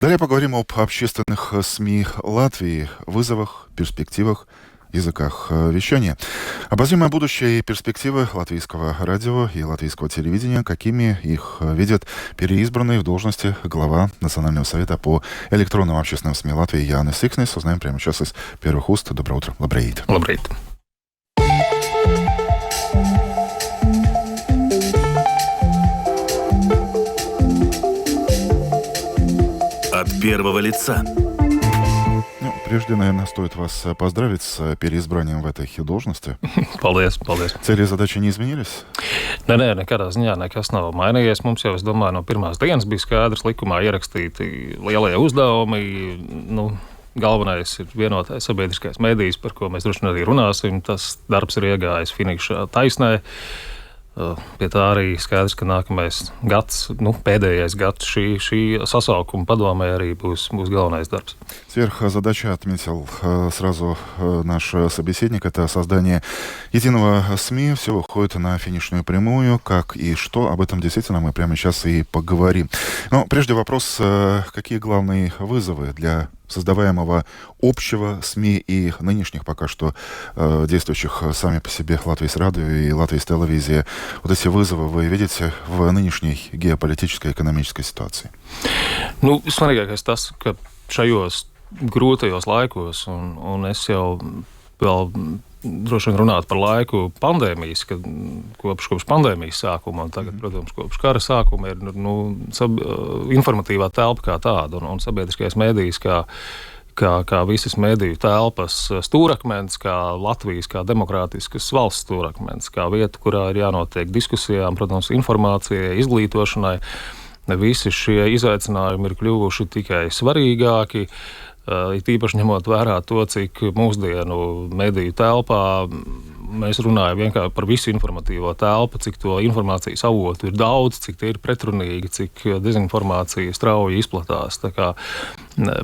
Далее поговорим об общественных СМИ Латвии, вызовах, перспективах, языках вещания. Обозримое будущее и перспективы латвийского радио и латвийского телевидения, какими их видят переизбранный в должности глава Национального совета по электронным общественным СМИ Латвии Jānis Siksnis. Узнаем прямо сейчас из первых уст. Доброе утро. Labrīt. Labrīt. От первого лица. Прежде, наверное, стоит вас поздравить с переизбранием в этой должности. Paldies. Цели и задачи не изменились? Nē, nekādā ziņā nekas nav mainījies. Mums jau, es domāju, no pirmās dienas bija skaidrs, likumā ierakstīti lielie uzdevumi. Galvenais ir vienotais sabiedriskais medijs, par ko mēs droši vien arī runāsim. Tas darbs ir iegājis finiša taisnē. Pie tā arī skaidrs, ka nākamais gads, pēdējais gads šī sasaukuma padomē arī būs galvenais darbs. Сверхзадача, отметил сразу наш собеседник, это создание единого СМИ. Все выходит на финишную прямую. Как и что, об этом действительно мы прямо сейчас и поговорим. Но прежде вопрос, какие главные вызовы для создаваемого общего СМИ и нынешних пока что действующих сами по себе Латвийс радио и Латвийс телевизия. Вот эти вызовы вы видите в нынешней геополитической, экономической ситуации? Svarīgākais tas, ka šajos grūtajos laikos, un es jau vēl droši vien runātu par laiku pandēmijas, kopš pandēmijas sākuma, un tagad, protams, kopš kara sākuma ir informatīvā telpa kā tāda, un sabiedriskais medijs kā visas mediju telpas stūrakmens, kā Latvijas, kā demokrātiskas valsts stūrakmens, kā vieta, kurā ir jānotiek diskusijām, protams, informācijai, izglītošanai. Visi šie izaicinājumi ir kļuvuši tikai svarīgāki, it īpaši ņemot vērā to, cik mūsdienu mediju telpā mēs runājam vienkārši par visu informatīvo telpu, cik to informācijas avotu ir daudz, cik tie ir pretrunīgi, cik dezinformācija strauji izplatās. Tā kā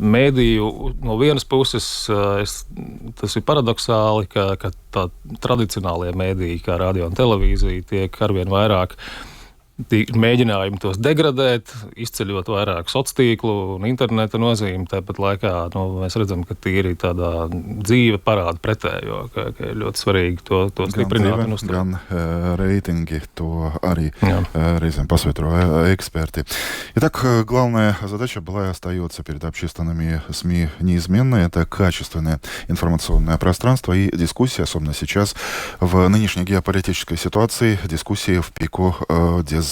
mediju no vienas puses tas ir paradoxāli, ka tā tradicionālie mediji, kā radio un televīzija, tiek arvien vairāk mēģinājumi tos degradēt, izceļot vairāk sociālo tīklu un interneta nozīmi. Tāpat laikā mēs redzam, ka tīri tādā dzīve parāda pretējo, ka ir ļoti svarīgi to stiprināt un uzturēt. Gan reitingi, то arī reizēm посоветовали эксперты. Итак, главная задача была и остается перед общественными СМИ неизменной. Это качественное информационное пространство и дискуссии, особенно сейчас в нынешней геополитической ситуации, дискуссии в пику дезинформации.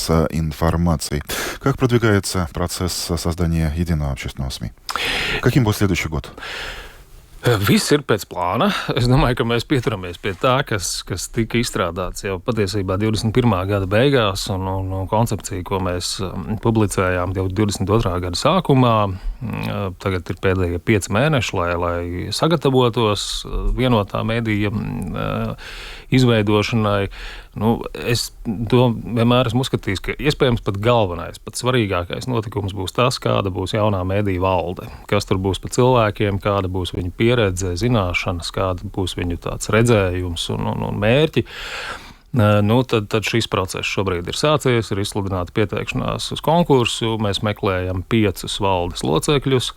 Как продвигается процесс создания единого общественного СМИ? Каким будет следующий год? Viss ir pēc plāna. Es domāju, ka mēs pieturamies pie tā, kas tika izstrādāts jau patiesībā 21. gada beigās, un koncepcija, ko mēs publicējām jau 22. gada sākumā. Tagad ir pēdējie 5 mēneši, lai sagatavotos vienotā medija izveidošanai. Es to vienmēr esmu uzskatījis, ka iespējams pat galvenais, pat svarīgākais notikums būs tas, kāda būs jaunā mediju valde. Kas tur būs pa cilvēkiem, kāda būs viņu pieredze, zināšanas, kāda būs viņu tāds redzējums un mērķi. Tad šis process šobrīd ir sācies, ir izsludināta pieteikšanās uz konkursu. Mēs meklējam 5 valdes locekļus.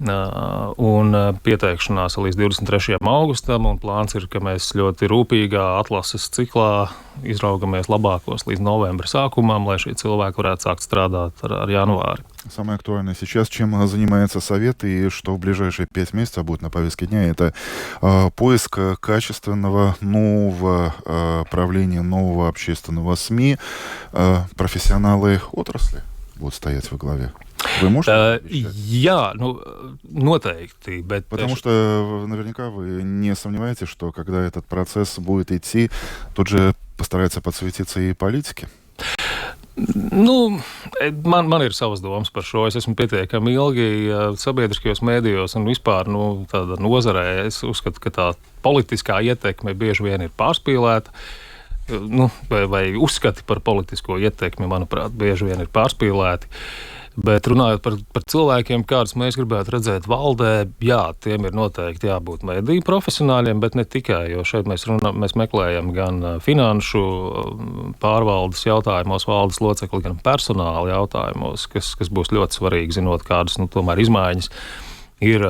Un pieteikšanās līdz 23. augustam, un plāns ir, ka mēs ļoti rūpīgā atlases ciklā izraugamies labākos līdz novembra sākumam, lai šie cilvēki varētu sākt strādāt ar janvāri. Самое актуальное сейчас, чем занимается Совет и что в ближайшие 5 месяцев будет на повестке дня, это поиск качественного нового правления, нового общественного СМИ. Профессионалы отрасли будут стоять во главе. Вы можете? Jā, noteikti. Потому что наверняка вы не сомневаетесь, что когда этот процесс будет идти, тут же постараются подсветиться и политики. Man ir savas domas par šo. Es esmu pietiekami ilgi sabiedriskajos mēdījos un vispār tādā nozarē. Es uzskatu, ka tā politiskā ietekme bieži vien ir pārspīlēta. Vai uzskati par politisko ietekmi, manuprāt, bieži vien ir pārspīlēti. Bet runājot par cilvēkiem, kādus mēs gribētu redzēt valdē, jā, tiem ir noteikti jābūt mediju profesionāļiem, bet ne tikai, jo šeit mēs meklējam gan finanšu pārvaldes jautājumos, valdes locekli, gan personāla jautājumos, kas būs ļoti svarīgi, zinot, kādas tomēr izmaiņas ir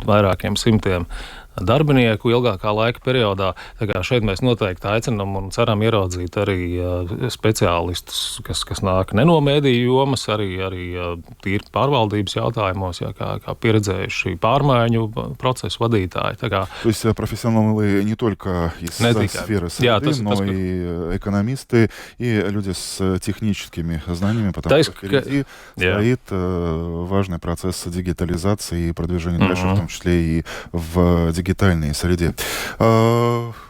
vairākiem simtiem darbinieku ilgākā laika periodā. Tā kā šeit mēs noteikti aicinām un ceram ieraudzīt arī speciālistus, kas nāk ne no mediju jomas, arī tīri pārvaldības jautājumos, kā pieredzējuši pārmaiņu procesu vadītāji. То есть профессионалы не только из сферы среды, но и экономисты, и люди с техническими знаниями, потому что впереди стоит важный процесс дигитализации и продвижения дальше, в том числе и в дигитальной среде.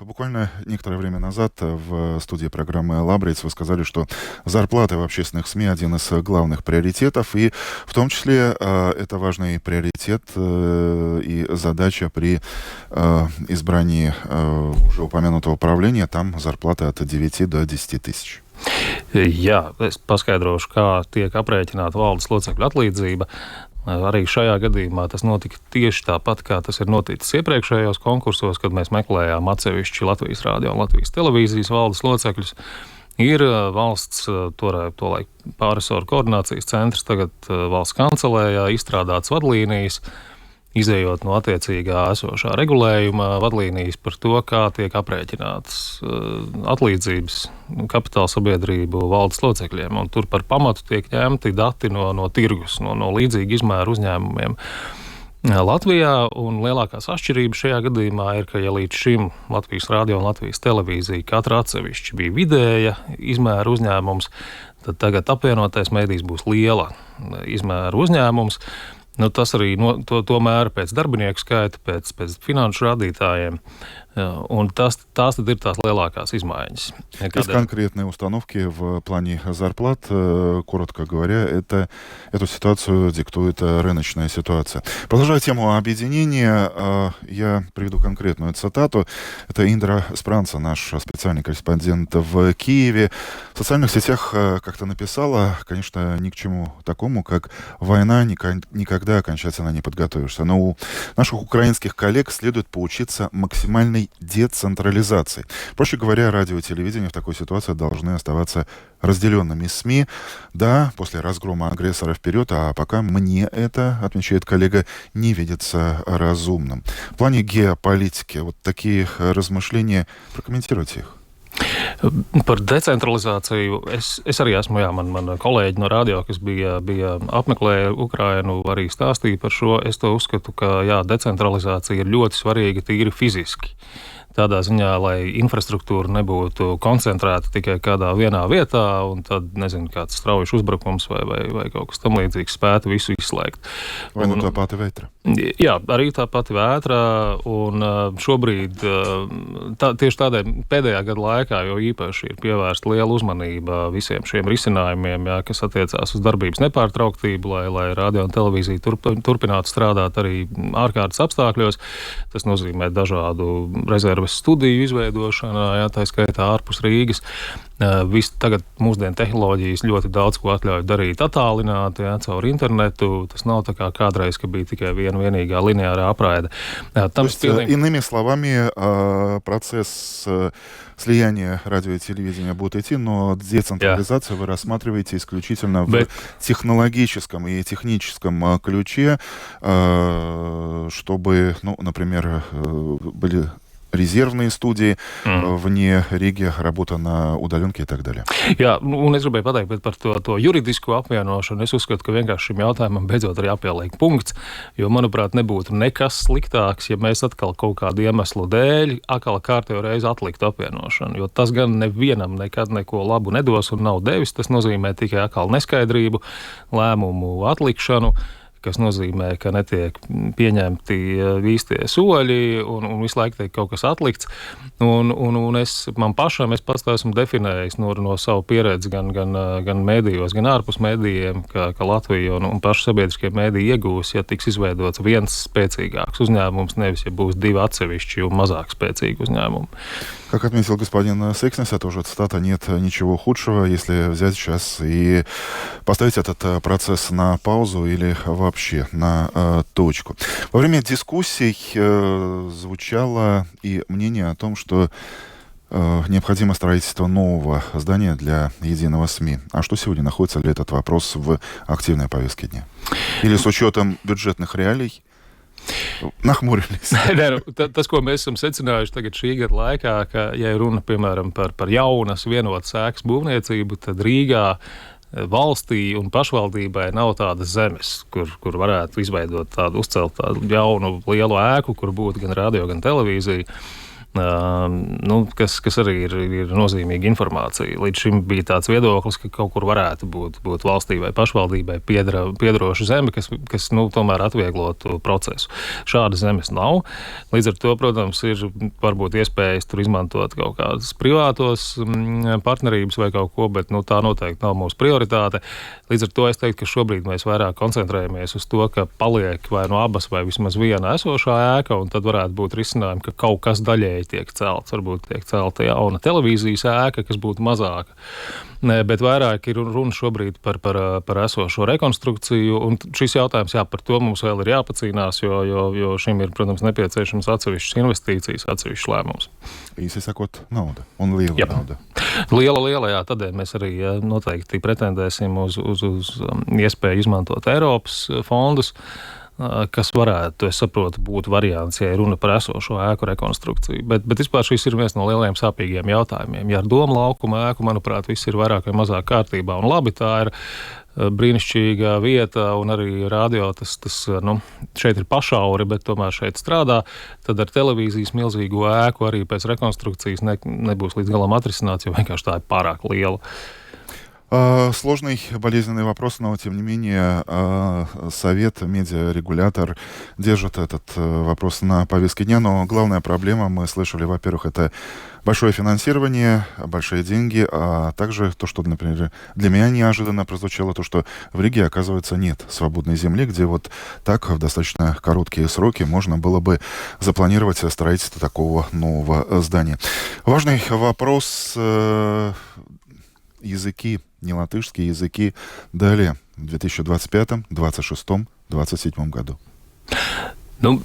Буквально некоторое время назад в студии программы «Лабриц» вы сказали, что зарплаты в общественных СМИ один из главных приоритетов, и в том числе это важный приоритет и задача при избрании уже упомянутого правления. Там зарплаты от 9 до 10 тысяч. Jā, es paskaidrošu, kā tiek aprēķināta valdes locekļu atlīdzība. Arī šajā gadījumā tas notika tieši tāpat, kā tas ir noticis iepriekšējos konkursos, kad mēs meklējām atsevišķi Latvijas Rādio un Latvijas Televīzijas valdes locekļus. Ir valsts tolaik pārresoru koordinācijas centrs, tagad valsts kancelējā izstrādāts vadlīnijas, izējot no attiecīgā esošā regulējuma vadlīnijas par to, kā tiek aprēķinātas atlīdzības kapitāla sabiedrību valdes locekļiem. Un tur par pamatu tiek ņemti dati no tirgus, no līdzīga izmēra uzņēmumiem Latvijā. Un lielākās atšķirības šajā gadījumā ir, ka ja līdz šim Latvijas Rādio un Latvijas Televīzija katra atsevišķi bija vidēja izmēra uzņēmums, tad tagad apvienotais medijs būs liela izmēra uzņēmums. Tas arī to mēra pēc darbinieku skaita, pēc finanšu rādītājiem. Un tās tad ir tās lielākās измaiņas. Есть конкретные установки в плане зарплат. Коротко говоря, эту ситуацию диктует рыночная ситуация. Продолжая тему объединения, я приведу конкретную цитату. Это Индра Спранца, наш специальный корреспондент в Киеве. В социальных сетях как-то написала, конечно, ни к чему такому, как война, никогда окончательно не подготовишься. Но у наших украинских коллег следует поучиться максимальной децентрализации. Проще говоря, радио и телевидение в такой ситуации должны оставаться разделенными. СМИ, да, после разгрома агрессора вперед, а пока мне это, отмечает коллега, не видится разумным. В плане геополитики вот такие размышления, прокомментируйте их. Par decentralizāciju es arī esmu, man kolēģi no radio, kas bija apmeklēja Ukrainu, arī stāstīja par šo. Es to uzskatu, ka decentralizācija ir ļoti svarīga tīri fiziski. Tādā ziņā, lai infrastruktūra nebūtu koncentrēta tikai kādā vienā vietā, un tad, nezinu, kāds strauji uzbrukums vai kaut kas tam līdzīgs spētu visu izslēgt. Vai tā pati vētra? Jā, arī tā pati vētra, un šobrīd tieši tādēļ pēdējā gada laikā jo īpaši ir pievērsta liela uzmanība visiem šiem risinājumiem, kas attiecās uz darbības nepārtrauktību, lai radio un televīzija turpinātu strādāt arī ārkārtas apstākļos. Tas nozīmē dažādu rezervu studiju izveidošanā, tā skaitā ārpus Rīgas. Tagad mūsdienu tehnoloģijas ļoti daudz ko atļauj darīt attālināti, caur internetu. Tas nav tā kā kādreiz, ka bija tikai vienīgā lineārā apraide. Иными словами, процесс слияния радио и телевидения будет идти, но децентрализацию вы рассматриваете исключительно в технологическом и техническом ключе, чтобы, например, были rezervные студии вне Rīgas, работа на удаленке и так далее. Jā, un es gribēju pateikt par to juridisko apvienošanu. Es uzskatu, ka vienkārši šim jautājumam beidzot arī jāpieliek punkts, jo, manuprāt, nebūtu nekas sliktāks, ja mēs atkal kaut kādu iemeslu dēļ atkal kārtējo reizi atliktu apvienošanu, jo tas gan nevienam nekad neko labu nedos un nav devis. Tas nozīmē tikai atkal neskaidrību, lēmumu atlikšanu, kas nozīmē, ka netiek pieņemti īstie soļi un visu laiku tiek kaut kas atlikts. Un man pašam, es pats esmu definējis no savu pieredzi gan mēdījos, gan ārpus mēdījiem, ka Latvija un paši sabiedriskie mēdīji iegūs, ja tiks izveidots viens spēcīgāks uzņēmums, nevis ja būs divi atsevišķi un mazāk spēcīgi uzņēmumi. Как отметил господин Секснес, это уже цитата: «Нет ничего худшего, если взять сейчас и поставить этот процесс на паузу или вообще на точку». Во время дискуссий звучало и мнение о том, что необходимо строительство нового здания для единого СМИ. А что сегодня, находится ли этот вопрос в активной повестке дня? Или с учетом бюджетных реалий? Nahmurились. Tas, ko mēs esam secinājuši tagad šī gada laikā, ka, ja runa, piemēram, par jaunas vienotas ēkas būvniecību, tad Rīgā valstī un pašvaldībai nav tādas zemes, kur varētu izveidot tādu, uzcelt tādu jaunu lielu ēku, kur būtu gan radio, gan televīzija. Kas arī ir nozīmīga informācija. Līdz šim bija tāds viedoklis, ka kaut kur varētu būt valstī vai pašvaldībai piederoša zeme, kas tomēr atvieglotu procesu. Šāda zemes nav. Līdz ar to, protams, ir varbūt iespējas tur izmantot kaut kādas privātos partnerības vai kaut ko, bet tā noteikti nav mūsu prioritāte. Līdz ar to es teiktu, ka šobrīd mēs vairāk koncentrējamies uz to, ka paliek vai no abas vai vismaz viena esošā ēka, un tad varētu būt risinājumi, ka kaut kas daļēji tiek celts. Varbūt tiek celta jauna televīzijas ēka, kas būtu mazāka. Bet vairāk ir runa šobrīd par esošo rekonstrukciju, un šis jautājums, par to mums vēl ir jāpacīnās, jo šim ir, protams, nepieciešams atsevišķas investīcijas, atsevišķs lēmums. Īsi sakot, nauda un liela nauda. Liela, jā, tādēļ mēs arī noteikti pretendēsim uz iespēju izmantot Eiropas fondus, kas varētu, es saprotu, būt variants, ja runa par esošo ēku rekonstrukciju. Bet vispār šis ir viens no lielajiem sāpīgiem jautājumiem. Ja ar Doma laukuma ēku, manuprāt, viss ir vairāk vai mazāk kārtībā. Un labi, tā ir brīnišķīga vieta, un arī radio tas šeit ir pašauri, bet tomēr šeit strādā. Tad ar televīzijas milzīgo ēku arī pēc rekonstrukcijas nebūs līdz galam atrisināts, jo vienkārši tā ir pārāk liela. Сложный, болезненный вопрос, но, тем не менее, Совет, медиарегулятор держит этот вопрос на повестке дня. Но главная проблема, мы слышали, во-первых, это большое финансирование, большие деньги, а также то, что, например, для меня неожиданно прозвучало, то, что в Риге, оказывается, нет свободной земли, где вот так в достаточно короткие сроки можно было бы запланировать строительство такого нового здания. Важный вопрос языки, не латышские языки, далее в 2025, 2026, 2027 году.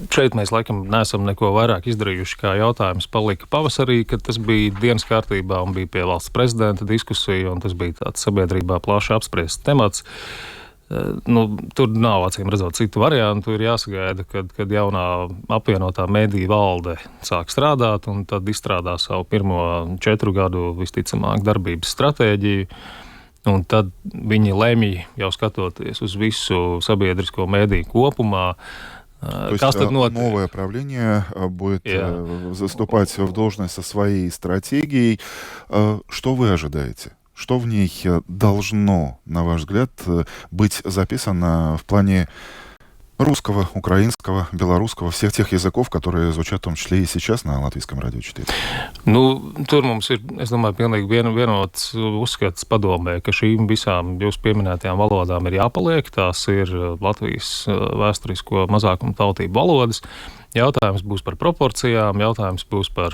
Šeit mēs laikam neesam neko vairāk izdarījuši, kā jautājums palika pavasarī, kad tas bija dienas kārtībā un bija pie valsts prezidenta diskusija, un tas bija tāds sabiedrībā plaši apspriests temats. Tur nav, acīm redzot, citu variantu. Ir jāsagaida, kad jaunā apvienotā mediju valde sāk strādāt, un tad izstrādā savu pirmo 4 gadu visticamāk darbības stratēģiju. Un tad viņi lemj, jau skatoties uz visu sabiedrisko mediju kopumā. То есть новое правление будет заступать в должность со своей стратегией. Что вы ожидаете? Что в ней должно, на ваш взгляд, быть записано в плане русского, украинского, белорусского, всех тех языков, которые звучат в том числе и сейчас на Латвийском радио 4? Tur mums ir, es domāju, pilnīgi vienots uzskats padomē, ka šīm visām jūs pieminētajām valodām ir jāpaliek. Tās ir Latvijas vēsturisko mazākumu tautību valodas. Jautājums būs par proporcijām, jautājums būs par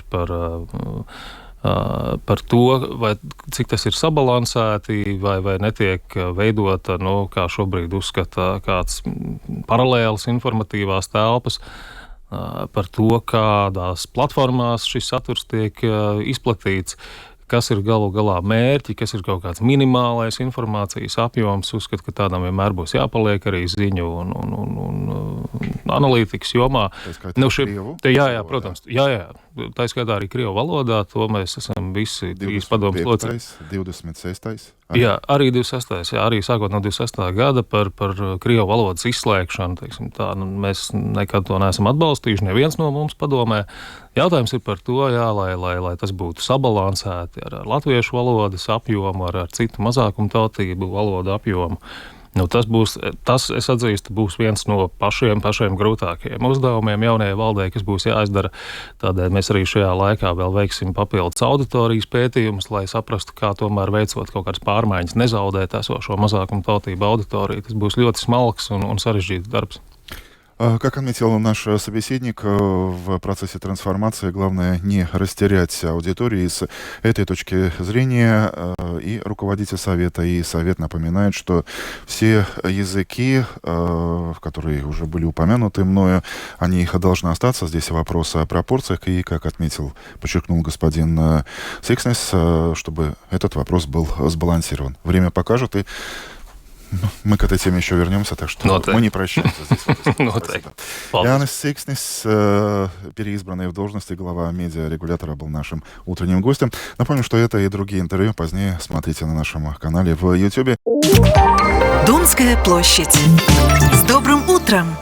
to, vai cik tas ir sabalansēti, vai netiek veidota, kā šobrīd uzskata, kāds paralēls informatīvās telpas, par to, kādās platformās šis saturs tiek izplatīts, kas ir galu galā mērķi, kas ir kaut kāds minimālais informācijas apjoms. Uzskatu, ka tādam vienmēr būs jāpaliek arī ziņu un analītikas jomā. Jā, protams. Jā. Tā skaitā arī krievu valodā, to mēs esam visi trīs padomus locekļi. 26. Jā, arī 26. Arī sākot no 26. gada par krievu valodas izslēgšanu, teiksim tā, mēs nekad to neesam atbalstījuši, neviens no mums padomē. Jautājums ir par to, lai tas būtu sabalansēti ar latviešu valodas apjomu, ar citu mazākumu tautību valodu apjomu. Tas, es atzīstu, būs viens no pašiem grūtākajiem uzdevumiem jaunajai valdei, kas būs jāizdara. Tādēļ mēs arī šajā laikā vēl veiksim papildus auditorijas pētījumus, lai saprastu, kā tomēr veicot kaut kādas pārmaiņas, nezaudēt esošo mazākumu tautību auditoriju. Tas būs ļoti smalks un sarežģīts darbs. Как отметил наш собеседник, в процессе трансформации главное не растерять аудиторию. И с этой точки зрения и руководитель совета, и совет напоминает, что все языки, которые уже были упомянуты мною, они должны остаться. Здесь вопрос о пропорциях. И, как подчеркнул господин Сикснес, чтобы этот вопрос был сбалансирован. Время покажет, и мы к этой теме еще вернемся, так что мы не прощаемся здесь. Jānis Siksnis, переизбранный в должности глава медиарегулятора, был нашим утренним гостем. Напомню, что это и другие интервью позднее смотрите на нашем канале в YouTube. Донская площадь. С добрым утром!